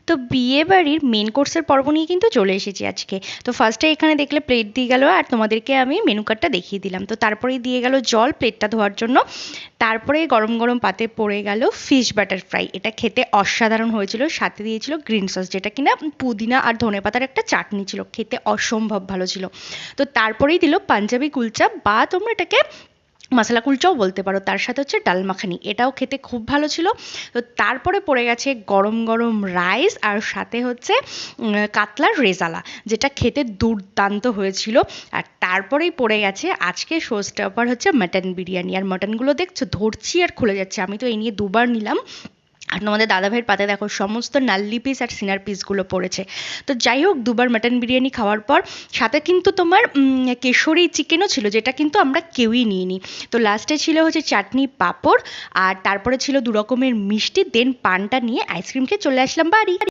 তো বিয়ে বাড়ির মেন কোর্সের পর্ব নিয়ে কিন্তু চলে এসেছি আজকে। তো ফার্স্টে এখানে দেখলে প্লেট দিয়ে গেল, আর তোমাদেরকে আমি মেনু কার্ডটা দেখিয়ে দিলাম। তো তারপরেই দিয়ে গেল জল প্লেটটা ধোয়ার জন্য। তারপরে গরম গরম পাতে পড়ে গেল ফিশ বাটার ফ্রাই। এটা খেতে অসাধারণ হয়েছিল, সাথে দিয়েছিল গ্রিন সস, যেটা কিনা পুদিনা আর ধনেপাতার একটা চাটনি ছিল, খেতে অসম্ভব ভালো ছিল। তো তারপরেই দিল পাঞ্জাবি কুলচা, বা তোমরা এটাকে মশলা কুলচাও বলতে পারো, তার সাথে হচ্ছে ডাল মাখানি, এটাও খেতে খুব ভালো ছিল। তো তারপরে পড়ে গেছে গরম গরম রাইস, আর সাথে হচ্ছে কাতলার রেজালা, যেটা খেতে দুর্দান্ত হয়েছিল। আর তারপরেই পড়ে গেছে আজকে শো স্টপার হচ্ছে মাটন বিরিয়ানি। আর মাটনগুলো দেখছো ধরছি আর খুলে যাচ্ছে, আমি তো এই নিয়ে দুবার নিলাম। আর তোমাদের দাদাভাইয়ের পাতে দেখো সমস্ত নাল্লি পিস আর সিনার পিসগুলো পড়েছে। তো যাই হোক, দুবার মাটন বিরিয়ানি খাওয়ার পর সাথে কিন্তু তোমার কেশরি চিকেনও ছিল, যেটা কিন্তু আমরা কেউই নিইনি। তো লাস্টে ছিল হচ্ছে চাটনি পাঁপড়, আর তারপরে ছিল দু রকমের মিষ্টি, দেন পানটা নিয়ে আইসক্রিম খেয়ে চলে আসলাম বাড়ি।